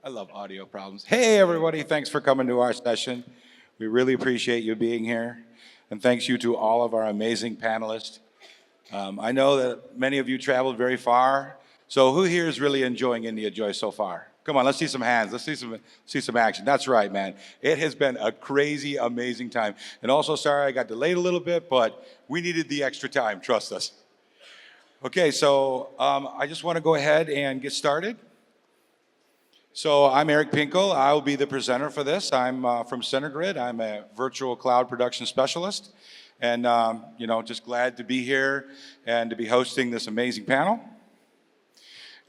I love audio problems. Hey, everybody, thanks for coming to our session. We really appreciate you being here. And thanks you to all of our amazing panelists. I know that many of you traveled very far. So who here is really enjoying India Joy so far? Come on, let's see some hands. Let's see some action. That's right, man. It has been a crazy, amazing time. And also, sorry I got delayed a little bit, but we needed the extra time, trust us. Okay, so I just want to go ahead and get started. So I'm Eric Pinkel. I will be the presenter for this. I'm from CenterGrid. I'm a virtual cloud production specialist. And, just glad to be here and to be hosting this amazing panel.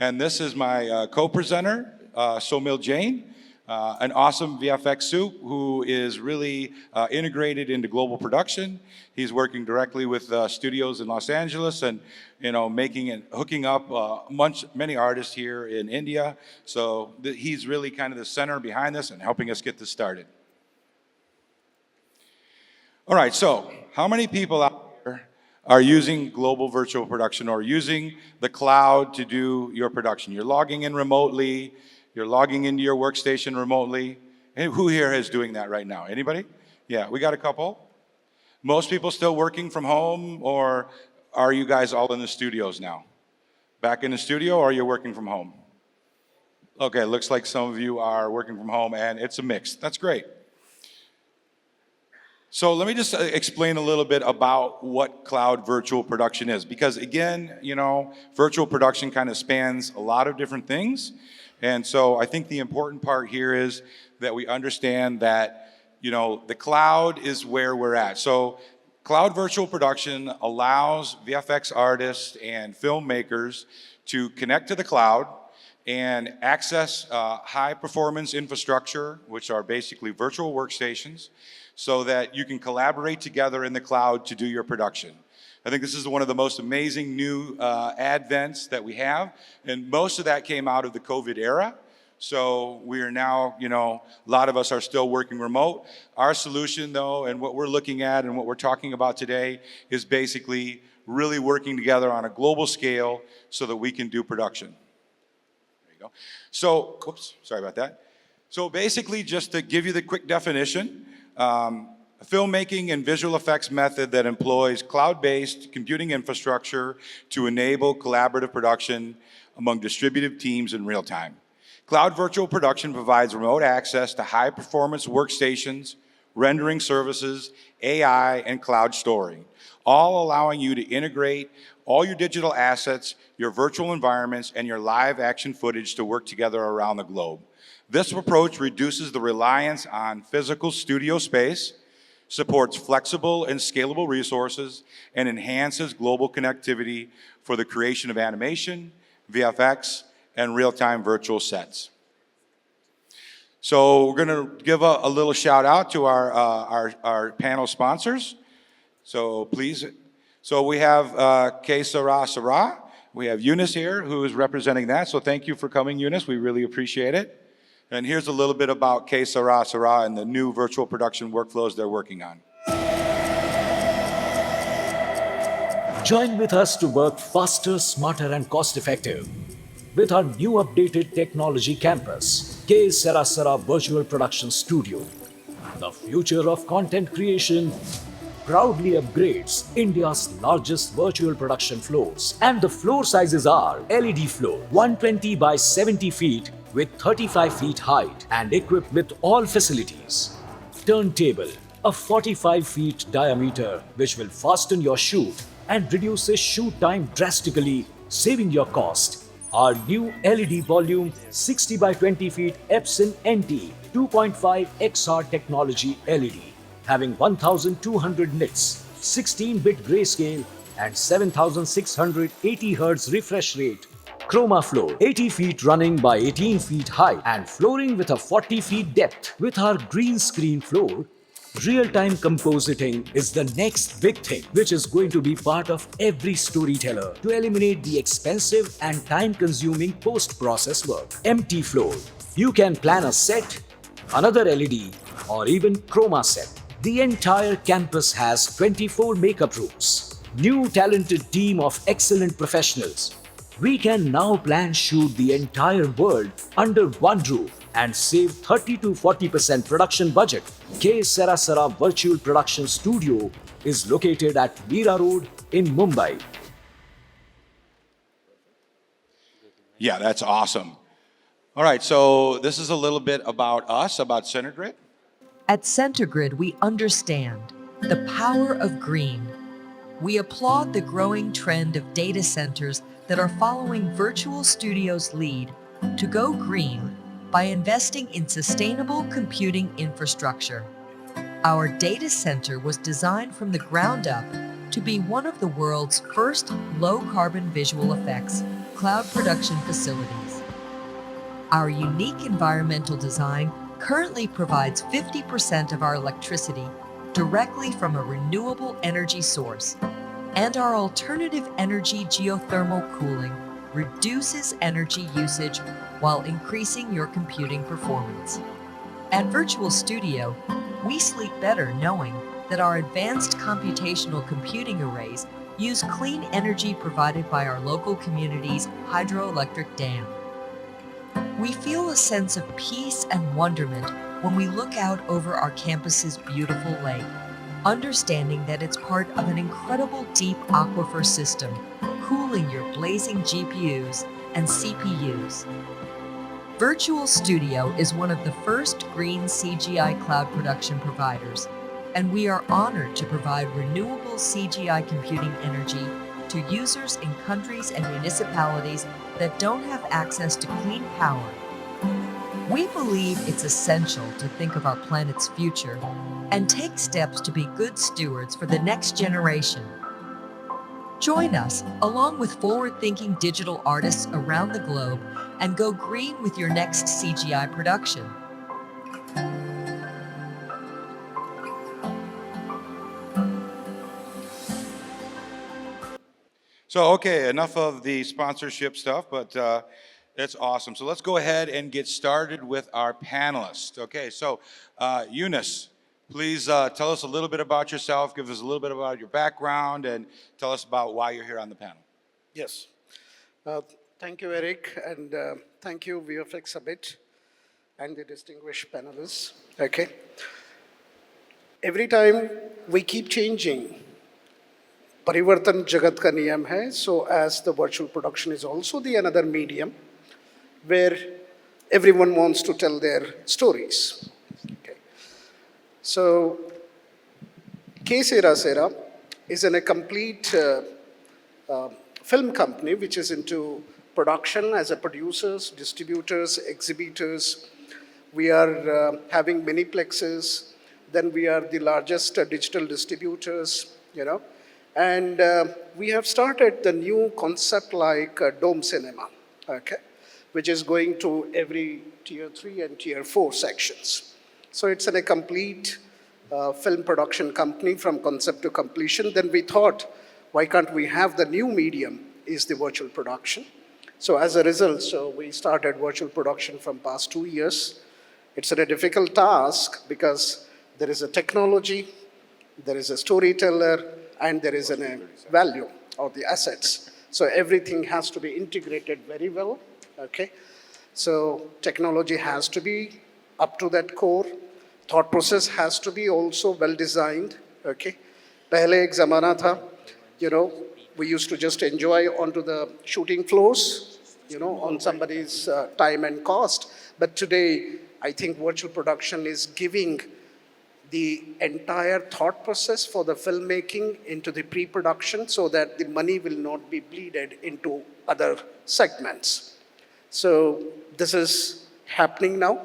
And this is my co-presenter, Somil Jain, an awesome VFX soup who is really integrated into global production. He's working directly with studios in Los Angeles and making and hooking up many artists here in India. So he's really kind of the center behind this and helping us get this started. All right, so how many people out there are using global virtual production or using the cloud to do your production? You're logging in remotely, you're logging into your workstation remotely. And who here is doing that right now? Anybody? Yeah, we got a couple. Most people still working from home, or are you guys all in the studios now? Back in the studio, or you're working from home? Okay, looks like some of you are working from home, and it's a mix. That's great. So let me just explain a little bit about what cloud virtual production is, because again, virtual production kind of spans a lot of different things. And so I think the important part here is that we understand that the cloud is where we're at. So cloud virtual production allows VFX artists and filmmakers to connect to the cloud and access high performance infrastructure, which are basically virtual workstations, so that you can collaborate together in the cloud to do your production. I think this is one of the most amazing new advents that we have, and most of that came out of the COVID era. So we are now, a lot of us are still working remote. Our solution though, and what we're looking at and what we're talking about today is basically really working together on a global scale so that we can do production. There you go. So, oops, sorry about that. So basically, just to give you the quick definition, a filmmaking and visual effects method that employs cloud-based computing infrastructure to enable collaborative production among distributed teams in real time. Cloud virtual production provides remote access to high-performance workstations, rendering services, AI, and cloud storing, all allowing you to integrate all your digital assets, your virtual environments, and your live action footage to work together around the globe. This approach reduces the reliance on physical studio space, supports flexible and scalable resources, and enhances global connectivity for the creation of animation, VFX, and real-time virtual sets. So we're going to give a little shout out to our panel sponsors. So please, so we have Sera. We have Yunus here who is representing that. So thank you for coming, Yunus. We really appreciate it. And here's a little bit about Sera and the new virtual production workflows they're working on. Join with us to work faster, smarter, and cost-effective with our new updated technology campus, Sera Virtual Production Studio. The future of content creation proudly upgrades India's largest virtual production floors. And the floor sizes are LED floor, 120 by 70 feet with 35 feet height and equipped with all facilities. Turntable, a 45 feet diameter which will fasten your shoot and reduces shoot time drastically, saving your cost. Our new LED volume 60 by 20 feet Epson NT 2.5 XR technology LED having 1200 nits, 16-bit grayscale and 7680 Hz refresh rate. Chroma floor 80 feet running by 18 feet high and flooring with a 40 feet depth. With our green screen floor, real-time compositing is the next big thing, which is going to be part of every storyteller to eliminate the expensive and time-consuming post-process work. Empty floor. You can plan a set, another LED, or even chroma set. The entire campus has 24 makeup rooms. New talented team of excellent professionals. We can now plan shoot the entire world under one roof and save 30 to 40% production budget. Sera Virtual Production Studio is located at Meera Road in Mumbai. Yeah, that's awesome. All right, so this is a little bit about us, about CenterGrid. At CenterGrid, we understand the power of green. We applaud the growing trend of data centers that are following Virtual Studio's lead to go green by investing in sustainable computing infrastructure. Our data center was designed from the ground up to be one of the world's first low-carbon visual effects cloud production facilities. Our unique environmental design currently provides 50% of our electricity directly from a renewable energy source, and our alternative energy geothermal cooling reduces energy usage while increasing your computing performance. At Virtual Studio, we sleep better knowing that our advanced computational computing arrays use clean energy provided by our local community's hydroelectric dam. We feel a sense of peace and wonderment when we look out over our campus's beautiful lake, understanding that it's part of an incredible deep aquifer system, cooling your blazing GPUs and CPUs. Virtual Studio is one of the first green CGI cloud production providers, and we are honored to provide renewable CGI computing energy to users in countries and municipalities that don't have access to clean power. We believe it's essential to think of our planet's future and take steps to be good stewards for the next generation. Join us, along with forward-thinking digital artists around the globe, and go green with your next CGI production. So, okay, enough of the sponsorship stuff, but it's awesome. So let's go ahead and get started with our panelists. Okay, so Yunus, please tell us a little bit about yourself, give us a little bit about your background, and tell us about why you're here on the panel. Yes. Thank you, Eric, and thank you, VFX Summit, and the distinguished panelists. Okay. Every time we keep changing, Parivartan Jagat ka niyam hai, so as the virtual production is also the another medium where everyone wants to tell their stories. Okay. So, Sera is a complete film company which is into production as a producers, distributors, exhibitors. We are having miniplexes, then we are the largest digital distributors, and we have started the new concept like dome cinema, okay, which is going to every tier 3 and tier 4 sections. So it's a complete film production company from concept to completion. Then we thought, why can't we have the new medium is the virtual production? So as a result, we started virtual production from past 2 years. It's a difficult task because there is a technology, there is a storyteller, and there is a value of the assets. So everything has to be integrated very well, okay? So technology has to be up to that core. Thought process has to be also well designed, okay? Pehle ek zamana tha, we used to just enjoy onto the shooting floors, on somebody's time and cost. But today, I think virtual production is giving the entire thought process for the filmmaking into the pre-production so that the money will not be bleeded into other segments. So this is happening now.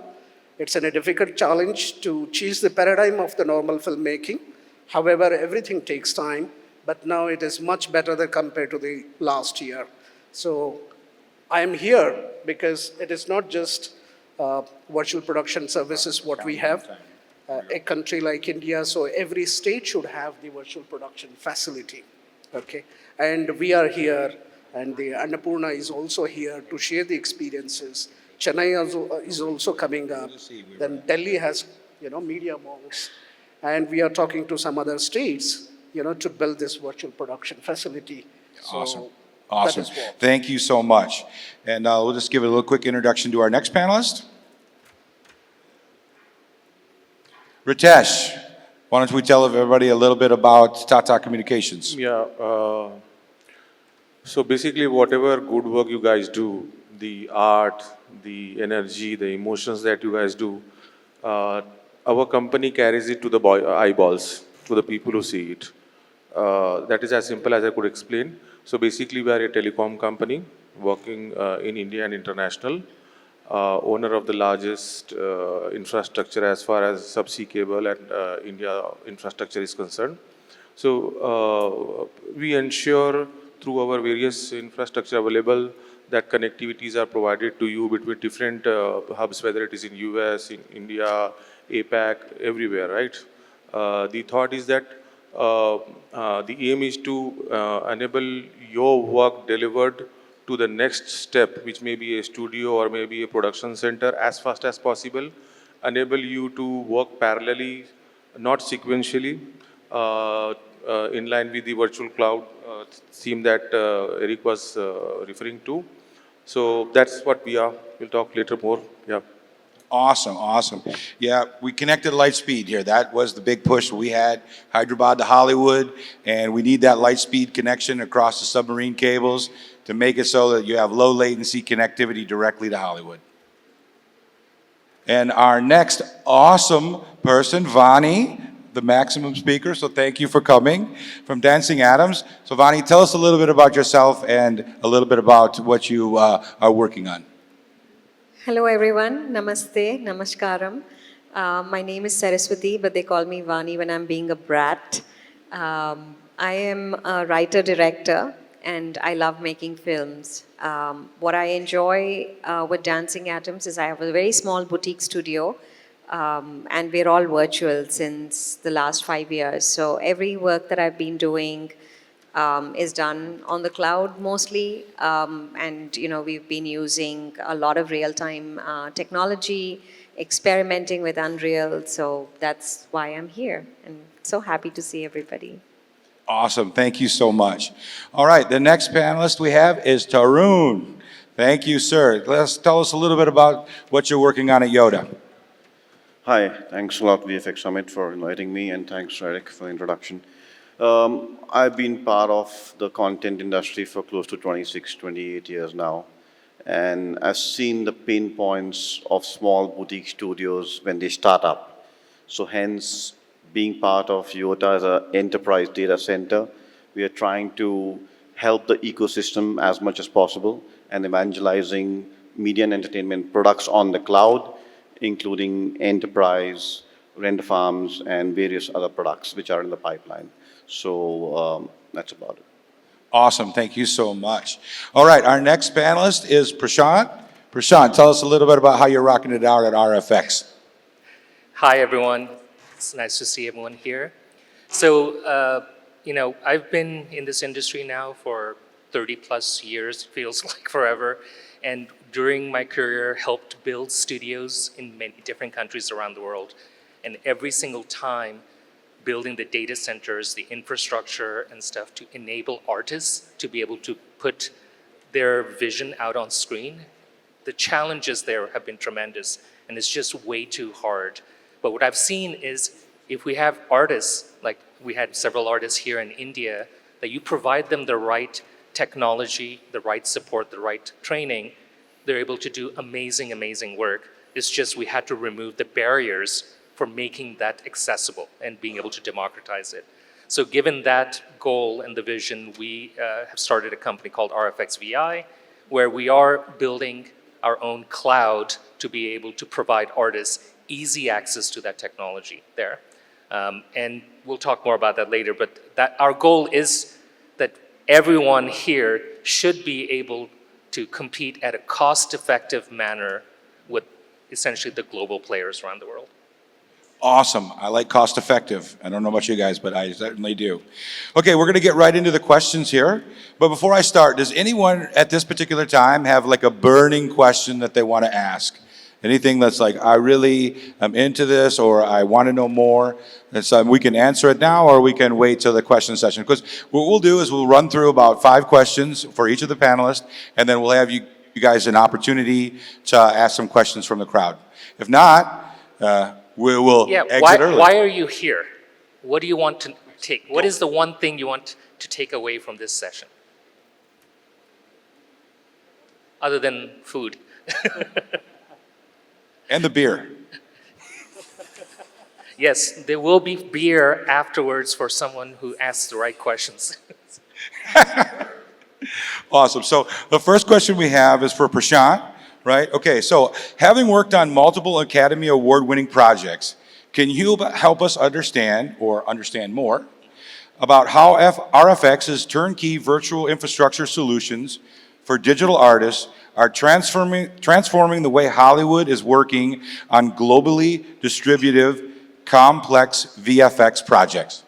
It's a difficult challenge to change the paradigm of the normal filmmaking. However, everything takes time, but now it is much better than compared to the last year. So I am here because it is not just virtual production services what we have. A country like India, so every state should have the virtual production facility, okay? And we are here, and the Annapurna is also here to share the experiences. Chennai is also coming up. Then Delhi has, media malls. And we are talking to some other states, to build this virtual production facility. Awesome. So Awesome. that is what. Thank you so much. And we'll just give a little quick introduction to our next panelist. Ritesh, why don't we tell everybody a little bit about Tata Communications? Yeah, so basically whatever good work you guys do, the art, the energy, the emotions that you guys do, our company carries it to the eyeballs, to the people who see it. That is as simple as I could explain. So basically we are a telecom company working in India and international, owner of the largest infrastructure as far as subsea cable and India infrastructure is concerned. So we ensure through our various infrastructure available that connectivities are provided to you between different hubs, whether it is in US, in India, APAC, everywhere, right? The thought is that the aim is to enable your work delivered to the next step, which may be a studio or maybe a production center as fast as possible, enable you to work parallelly, not sequentially, in line with the virtual cloud theme that Eric was referring to. So that's what we are. We'll talk later more. Yeah. Awesome, awesome. Yeah, we connected light speed here. That was the big push we had, Hyderabad to Hollywood, and we need that light speed connection across the submarine cables to make it so that you have low latency connectivity directly to Hollywood. And our next awesome person, Vani, the maximum speaker, so thank you for coming, from Dancing Atoms. So Vani, tell us a little bit about yourself and a little bit about what you are working on. Hello everyone, namaste, namaskaram. My name is Saraswathi, but they call me Vani when I'm being a brat. I am a writer-director and I love making films. What I enjoy with Dancing Atoms is I have a very small boutique studio and we're all virtual since the last 5 years. So every work that I've been doing is done on the cloud mostly, and we've been using a lot of real-time technology, experimenting with Unreal, so that's why I'm here and so happy to see everybody. Awesome, thank you so much. All right, the next panelist we have is Tarun. Thank you, sir. Tell us a little bit about what you're working on at Yotta. Hi, thanks a lot VFX Summit for inviting me, and thanks Eric for the introduction. I've been part of the content industry for close to 26, 28 years now, and I've seen the pain points of small boutique studios when they start up. So hence, being part of Yotta as an enterprise data center, we are trying to help the ecosystem as much as possible and evangelizing media and entertainment products on the cloud, including enterprise, render farms, and various other products which are in the pipeline. So that's about it. Awesome, thank you so much. All right, our next panelist is Prashant. Prashant, tell us a little bit about how you're rocking it out at RFX. Hi, everyone. It's nice to see everyone here. So, I've been in this industry now for 30 plus years, feels like forever. And during my career, helped build studios in many different countries around the world. And every single time, building the data centers, the infrastructure and stuff to enable artists to be able to put their vision out on screen. The challenges there have been tremendous, and it's just way too hard. But what I've seen is if we have artists, like we had several artists here in India, that you provide them the right technology, the right support, the right training, they're able to do amazing, amazing work. It's just we had to remove the barriers for making that accessible and being able to democratize it. So given that goal and the vision, we have started a company called RFX VI, where we are building our own cloud to be able to provide artists easy access to that technology there. And we'll talk more about that later, but that our goal is that everyone here should be able to compete at a cost-effective manner with essentially the global players around the world. Awesome. I like cost effective. I don't know about you guys, but I certainly do. Okay, we're going to get right into the questions here. But before I start, does anyone at this particular time have like a burning question that they want to ask? Anything that's like, I really am into this, or I want to know more? And we can answer it now, or we can wait till the question session. Because what we'll do is we'll run through about 5 questions for each of the panelists, and then we'll have you guys an opportunity to ask some questions from the crowd. If not, we will Yeah, exit early. why are you here? What do you want to take? What is the one thing you want to take away from this session? Other than food. And the beer. Yes, there will be beer afterwards for someone who asks the right questions. Awesome. So the first question we have is for Prashant, right? Okay, so having worked on multiple Academy Award-winning projects, can you help us understand, or understand more, about how RFX's turnkey virtual infrastructure solutions for digital artists are transforming the way Hollywood is working on globally distributive, complex VFX projects?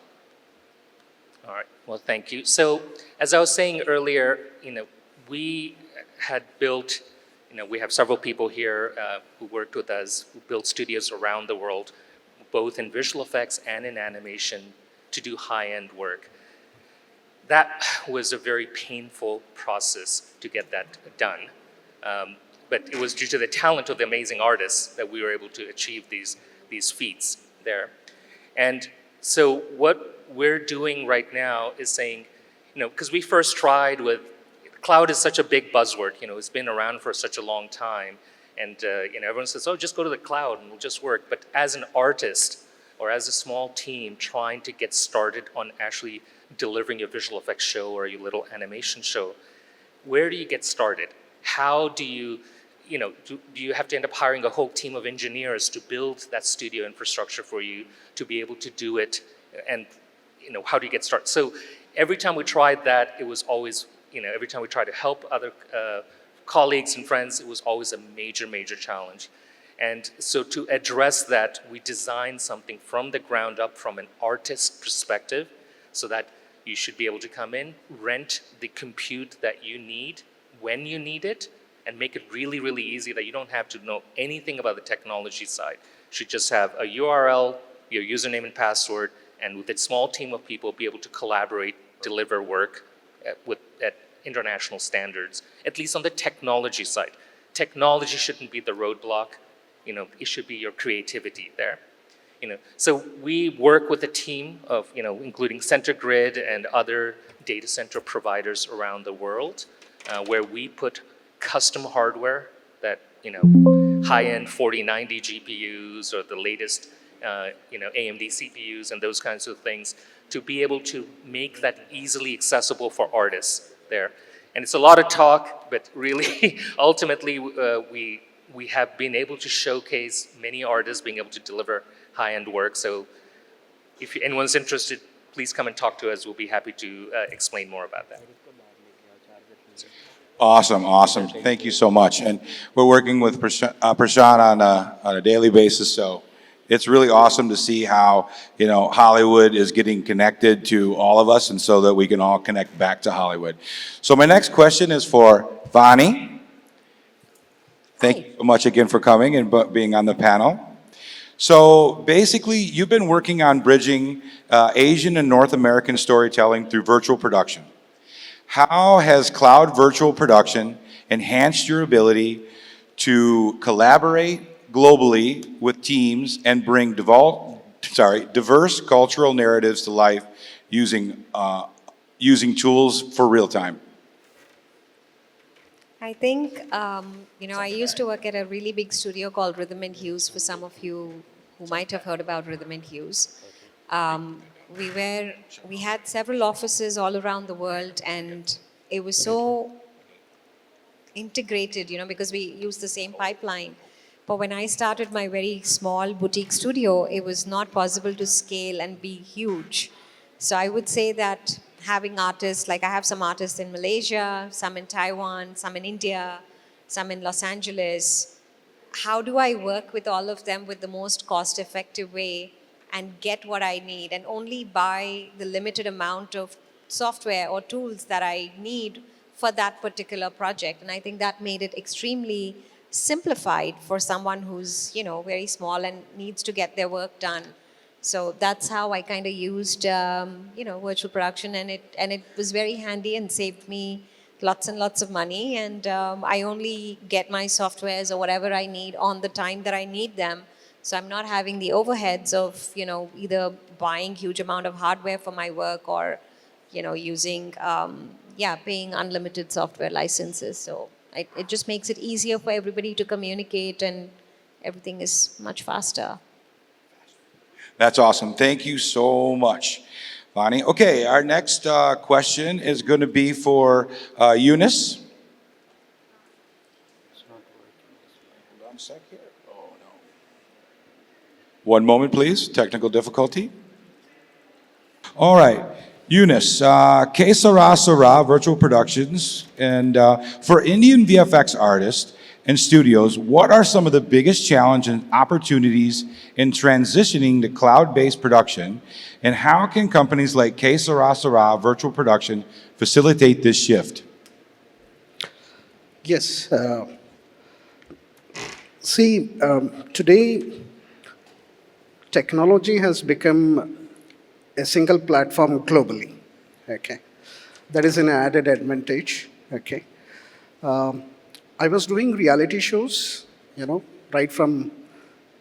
All right, well, thank you. So as I was saying earlier, we had built, we have several people here who worked with us, who built studios around the world, both in visual effects and in animation, to do high-end work. That was a very painful process to get that done. But it was due to the talent of the amazing artists that we were able to achieve these feats there. And so what we're doing right now is saying, because we first tried with, cloud is such a big buzzword, it's been around for such a long time. And everyone says, oh, just go to the cloud and it'll just work. But as an artist or as a small team trying to get started on actually delivering a visual effects show or a little animation show, where do you get started? How do you, do you have to end up hiring a whole team of engineers to build that studio infrastructure for you to be able to do it? And, how do you get started? So every time we tried that, it was always, every time we tried to help other colleagues and friends, it was always a major, major challenge. And so to address that, we designed something from the ground up from an artist perspective so that you should be able to come in, rent the compute that you need when you need it, and make it really, really easy that you don't have to know anything about the technology side. You should just have a URL, your username and password, and with a small team of people be able to collaborate, deliver work at international standards, at least on the technology side. Technology shouldn't be the roadblock, it should be your creativity there. So we work with a team of, including CenterGrid and other data center providers around the world, where we put custom hardware that, high-end 4090 GPUs or the latest, AMD CPUs and those kinds of things to be able to make that easily accessible for artists there. And it's a lot of talk, but really, ultimately, we have been able to showcase many artists being able to deliver high-end work. So if anyone's interested, please come and talk to us. We'll be happy to explain more about that. Awesome, awesome. Thank you so much. And we're working with Prashant on a daily basis, so it's really awesome to see how, Hollywood is getting connected to all of us and so that we can all connect back to Hollywood. So my next question is for Vani. Thank you so much again for coming and being on the panel. So basically, you've been working on bridging Asian and North American storytelling through virtual production. How has cloud virtual production enhanced your ability to collaborate globally with teams and bring diverse cultural narratives to life using tools for real time? I think, I used to work at a really big studio called Rhythm and Hues, for some of you who might have heard about Rhythm and Hues. We had several offices all around the world, and it was so integrated, because we used the same pipeline. But when I started my very small boutique studio, it was not possible to scale and be huge. So I would say that having artists, like I have some artists in Malaysia, some in Taiwan, some in India, some in Los Angeles. How do I work with all of them with the most cost-effective way and get what I need and only buy the limited amount of software or tools that I need for that particular project? And I think that made it extremely simplified for someone who's, very small and needs to get their work done. So that's how I kind of used, virtual production, and it was very handy and saved me lots and lots of money. And I only get my softwares or whatever I need on the time that I need them, So I'm not having the overheads of, either buying huge amount of hardware for my work or, using, paying unlimited software licenses. So it just makes it easier for everybody to communicate and everything is much faster. That's awesome. Thank you so much, Bonnie. Okay, our next question is going to be for Yunus. Hold on a sec here. Oh, no. One moment, please. Technical difficulty. All right. Yunus, Sera Sera Virtual Productions, and for Indian VFX artists and studios, what are some of the biggest challenges and opportunities in transitioning to cloud-based production, and how can companies like Sera Sera Virtual Production facilitate this shift? Yes. Today, technology has become a single platform globally. Okay, that is an added advantage. Okay, I was doing reality shows, right from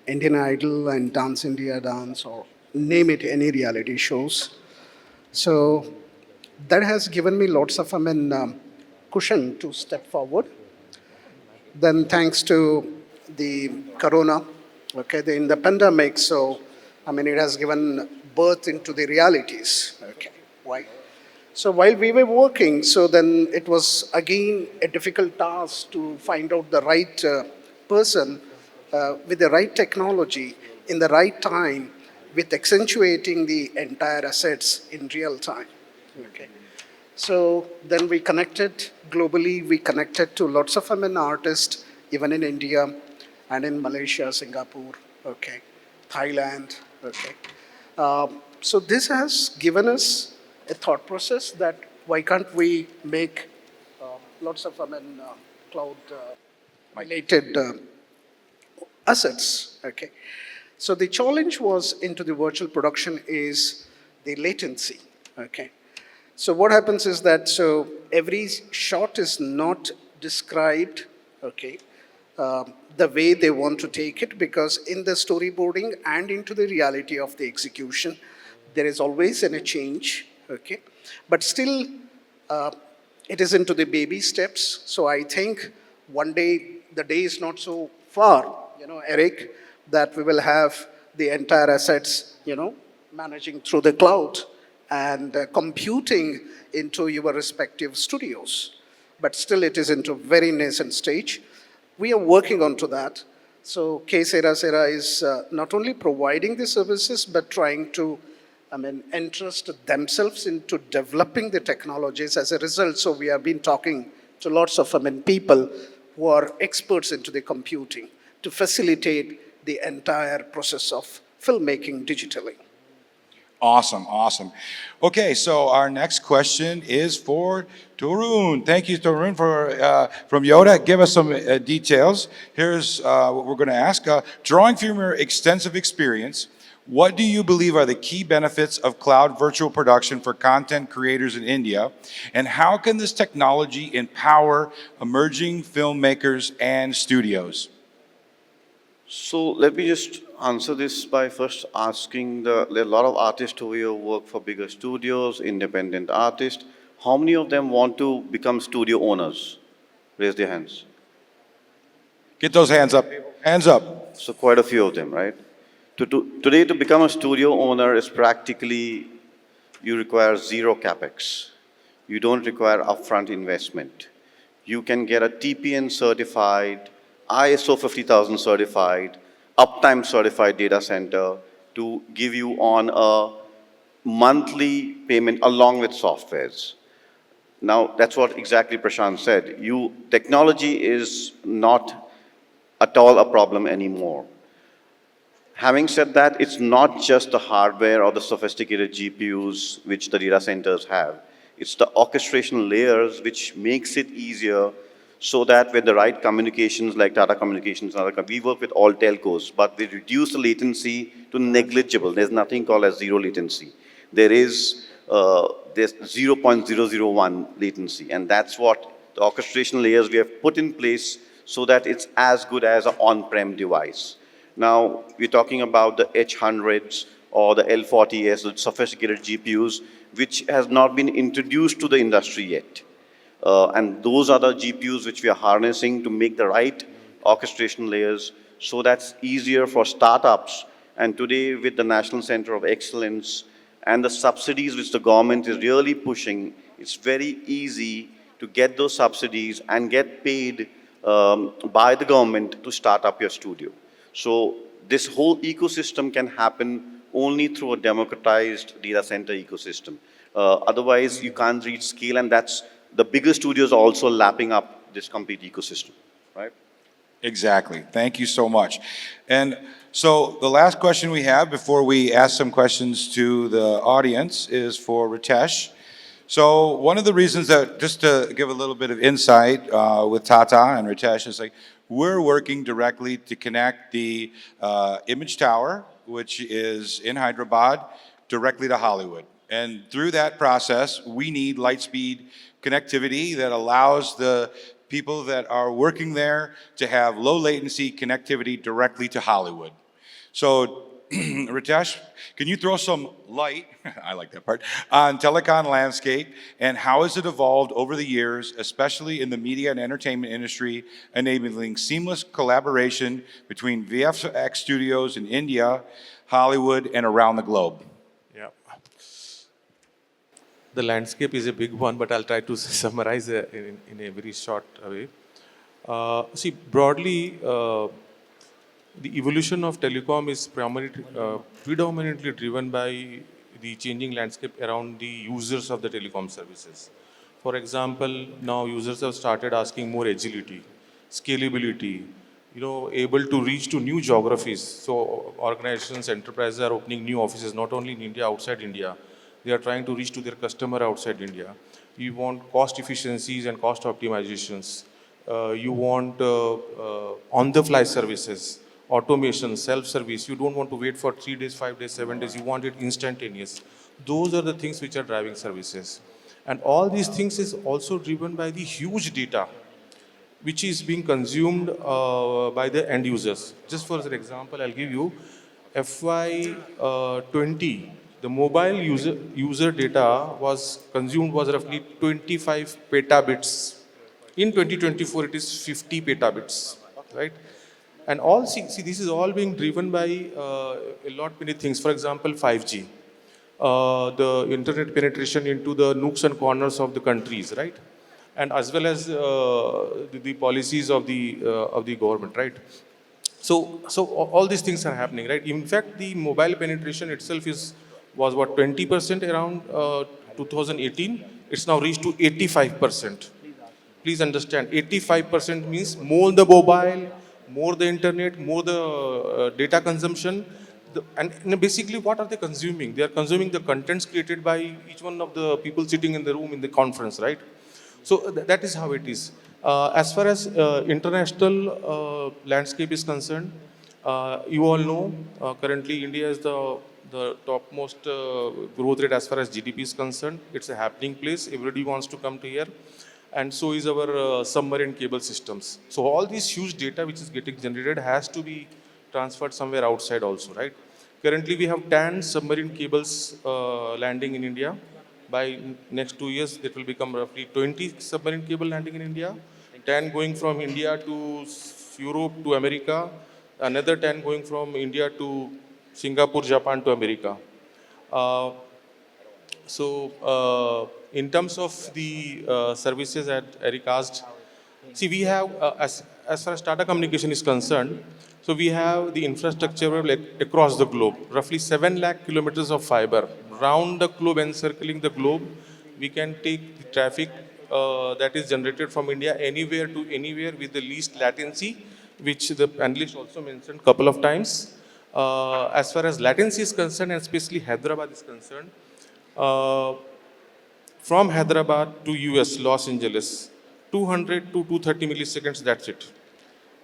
Indian Idol and Dance India Dance, or name it, any reality shows. So that has given me lots of cushion to step forward. Then thanks to the corona, in the pandemic, so it has given birth into the realities. Okay, why? So while we were working, so then it was again a difficult task to find out the right person with the right technology in the right time, with accentuating the entire assets in real time. Okay. So then we connected globally. We connected to lots of artists, even in India and in Malaysia, Singapore, Thailand. So this has given us a thought process that why can't we make lots of cloud related assets. Okay. So the challenge was into the virtual production is the latency. Okay. So what happens is that every shot is not described, the way they want to take it, because in the storyboarding and into the reality of the execution, there is always a change, but still it is into the baby steps. So I think one day, the day is not so far, Eric, that we will have the entire assets, managing through the cloud and computing into your respective studios. But still it is into very nascent stage. We are working on to that. So Sera Sera is not only providing the services, but trying to interest themselves into developing the technologies as a result. So we have been talking to lots of people who are experts into the computing to facilitate the entire process of filmmaking digitally. Awesome, awesome. Okay, so our next question is for Tarun. Thank you, Tarun, from Yotta. Give us some details. Here's what we're going to ask. Drawing from your extensive experience, what do you believe are the key benefits of cloud virtual production for content creators in India? And how can this technology empower emerging filmmakers and studios? So let me just answer this by first asking there are a lot of artists over here who work for bigger studios, independent artists. How many of them want to become studio owners? Raise their hands. Get those hands up. Hands up. So quite a few of them, right? Today, to become a studio owner is practically, you require zero capex. You don't require upfront investment. You can get a TPN certified, ISO 50000 certified, uptime certified data center to give you on a monthly payment along with softwares. Now, that's what exactly Prashant said. Technology is not at all a problem anymore. Having said that, it's not just the hardware or the sophisticated GPUs which the data centers have. It's the orchestration layers which makes it easier so that when the right communications like Tata Communications, we work with all telcos, but we reduce the latency to negligible. There's nothing called as zero latency. There's 0.001 latency, and that's what the orchestration layers we have put in place so that it's as good as an on-prem device. Now, we're talking about the H100s or the L40s, the sophisticated GPUs, which has not been introduced to the industry yet. And those are the GPUs which we are harnessing to make the right orchestration layers, so that's easier for startups. And today, with the National Center of Excellence and the subsidies which the government is really pushing, it's very easy to get those subsidies and get paid by the government to start up your studio. So this whole ecosystem can happen only through a democratized data center ecosystem. Otherwise, you can't reach scale, and that's the bigger studios are also lapping up this complete ecosystem, right? Exactly. Thank you so much. And so the last question we have before we ask some questions to the audience is for Ritesh. So one of the reasons that, just to give a little bit of insight with Tata and Ritesh, is like we're working directly to connect the Image Tower, which is in Hyderabad, directly to Hollywood. And through that process, we need light-speed connectivity that allows the people that are working there to have low latency connectivity directly to Hollywood. So, Ritesh, can you throw some light, I like that part, on telecom landscape and how has it evolved over the years, especially in the media and entertainment industry, enabling seamless collaboration between VFX studios in India, Hollywood, and around the globe? Yeah. The landscape is a big one, but I'll try to summarize in a very short way. See, broadly, the evolution of telecom is predominantly driven by the changing landscape around the users of the telecom services. For example, now users have started asking more agility, scalability, able to reach to new geographies. So organizations, enterprises are opening new offices, not only in India, outside India. They are trying to reach to their customer outside India. You want cost efficiencies and cost optimizations. You want on-the-fly services, automation, self-service. You don't want to wait for 3 days, 5 days, 7 days. You want it instantaneous. Those are the things which are driving services. And all these things is also driven by the huge data which is being consumed by the end users. Just for an example, I'll give you FY20, the mobile user data was consumed was roughly 25 petabits. In 2024, it is 50 petabits, right? And all, see, this is all being driven by a lot many things. For example, 5G, the internet penetration into the nooks and corners of the countries, right? And as well as the policies of the government, right? So all these things are happening, right? In fact, the mobile penetration itself was what, 20% around 2018. It's now reached to 85%. Please understand, 85% means more the mobile, more the internet, more the data consumption. And basically, what are they consuming? They are consuming the contents created by each one of the people sitting in the room in the conference, right? So that is how it is. As far as international landscape is concerned, you all know currently India is the topmost growth rate as far as GDP is concerned. It's a happening place. Everybody wants to come to here. And so is our submarine cable systems. So all this huge data which is getting generated has to be transferred somewhere outside also, right? Currently we have 10 submarine cables landing in India. By next 2 years, it will become roughly 20 submarine cable landing in India, 10 going from India to Europe to America, another 10 going from India to Singapore, Japan to America. In terms of the services that Eric asked, see, we have, as far as Tata Communication is concerned, so we have the infrastructure across the globe, roughly 7 lakh kilometers of fiber. Round the globe, encircling the globe, we can take the traffic that is generated from India anywhere to anywhere with the least latency, which the panelist also mentioned a couple of times. As far as latency is concerned, and especially Hyderabad is concerned, from Hyderabad to US, Los Angeles, 200 to 230 milliseconds, that's it.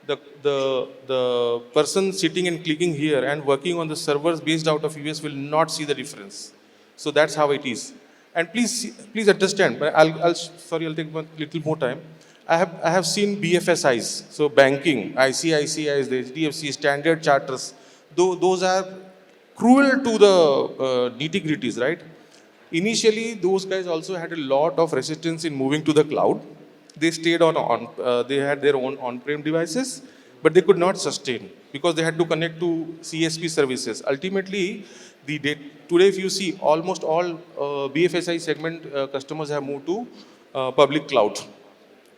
The person sitting and clicking here and working on the servers based out of US will not see the difference. So that's how it is. And please understand, but I'll take a little more time. I have seen BFSIs, so banking, ICICIs, the HDFC, Standard Charters. Though those are cruel to the nitty-gritties, right? Initially, those guys also had a lot of resistance in moving to the cloud. They stayed they had their own on-prem devices, but they could not sustain because they had to connect to CSP services. Ultimately, today, if you see, almost all BFSI segment customers have moved to public cloud,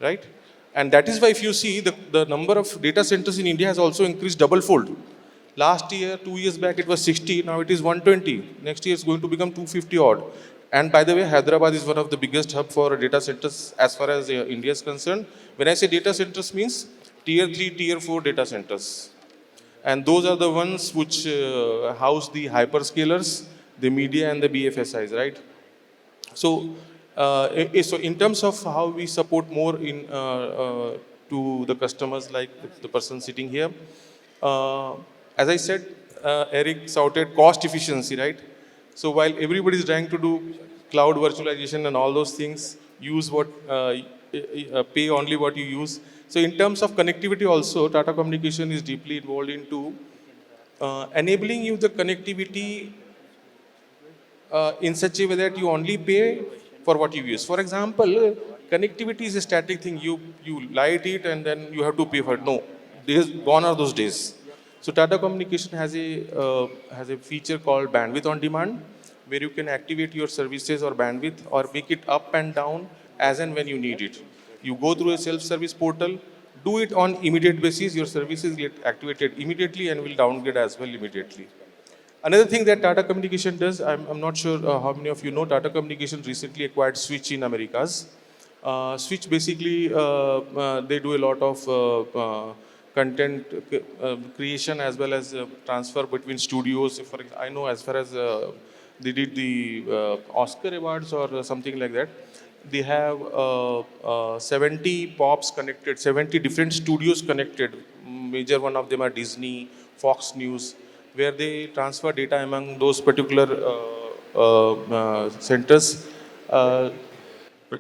right? And that is why if you see the number of data centers in India has also increased double fold. Last year, 2 years back, it was 60, now it is 120. Next year, it's going to become 250 odd. And by the way, Hyderabad is one of the biggest hub for data centers as far as India is concerned. When I say data centers means tier 3, tier 4 data centers. And those are the ones which house the hyperscalers, the media and the BFSIs, right? So, so in terms of how we support more to the customers like the person sitting here, uh, as I said, Eric shouted cost efficiency, right? So while everybody is trying to do cloud virtualization and all those things, use pay only what you use. So in terms of connectivity also, Tata Communication is deeply involved into enabling you the connectivity in such a way that you only pay for what you use. For example, connectivity is a static thing. You light it and then you have to pay for it. No, gone are those days. So Tata Communication has a feature called bandwidth on demand, where you can activate your services or bandwidth or make it up and down as and when you need it. You go through a self-service portal, do it on immediate basis. Your services get activated immediately and will downgrade as well immediately. Another thing that Tata Communication does, I'm not sure how many of you know, Tata Communication recently acquired Switch in Americas. Switch basically, they do a lot of content creation as well as transfer between studios. I know as far as they did the Oscar Awards or something like that, they have 70 pops connected, 70 different studios connected. Major one of them are Disney, Fox News, where they transfer data among those particular centers. Uh,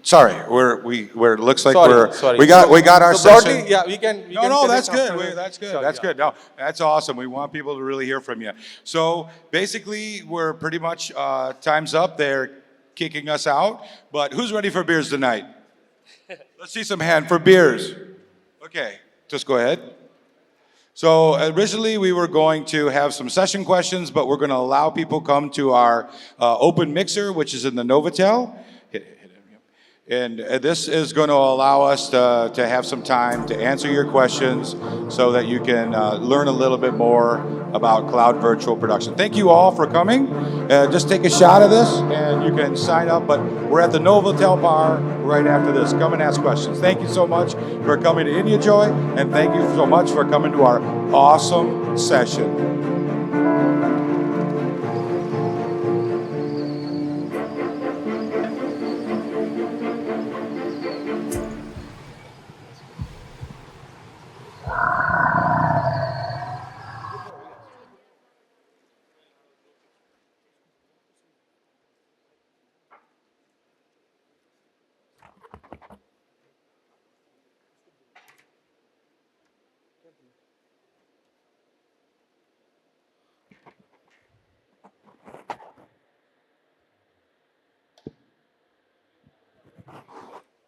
Sorry, we're it looks like sorry. we got our So broadly, session. yeah, we can. No, connect that's good. after. That's good. Sure, That's yeah. good. No, that's awesome. We want people to really hear from you. So basically, we're pretty much time's up. They're kicking us out. But who's ready for beers tonight? Let's see some hand for beers. Okay, just go ahead. So originally we were going to have some session questions, but we're going to allow people come to our open mixer, which is in the Novotel. And this is going to allow us to have some time to answer your questions so that you can learn a little bit more about cloud virtual production. Thank you all for coming. Just take a shot of this and you can sign up. But we're at the Novotel bar right after this. Come and ask questions. Thank you so much for coming to India Joy. And thank you so much for coming to our awesome session.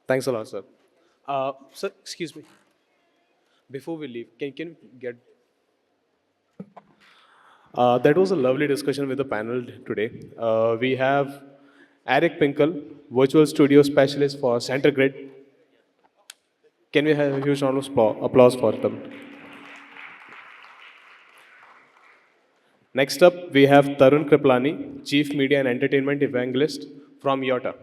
Thanks a lot, sir. Sir, excuse me. Before we leave, can we get... that was a lovely discussion with the panel today. We have Eric Pinkel, Virtual Studio Specialist for CenterGrid. Can we have a huge round of applause for them? Next up, we have Tarun Kripalani, Chief Media and Entertainment Evangelist from Yotta.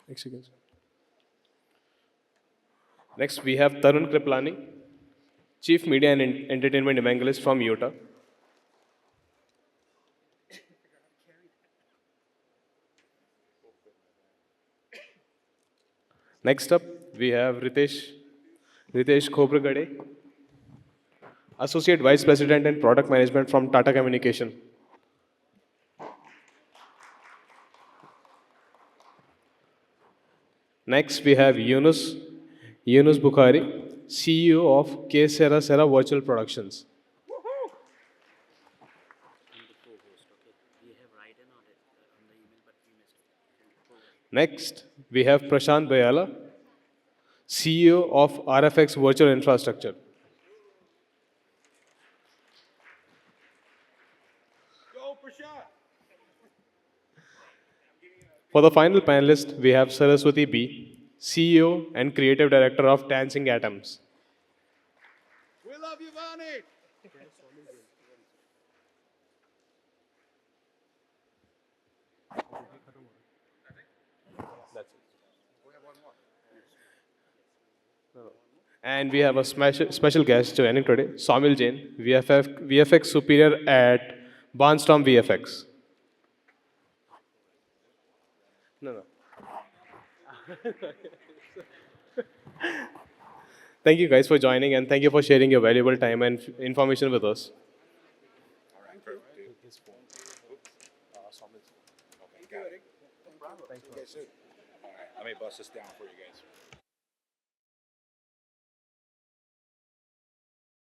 Excuse me. Next, we have Tarun Kripalani, Chief Media and Entertainment Evangelist from Yotta. Next up, we have Ritesh Khobragade, Associate Vice President and Product Management from Tata Communication. Next, we have Yunus Bukhari, CEO of Sera Virtual Productions. Next, we have Prashant Buyyala, CEO of RFX Virtual Infrastructure. For the final panelist, we have Saraswathi B, CEO and Creative Director of Dancing Atoms. And we have a special guest joining today, Saumil Jain, VFX Superior at Barnstorm VFX. No. Thank you guys for joining and thank you for sharing your valuable time and information with us. Let me bust this down for you guys.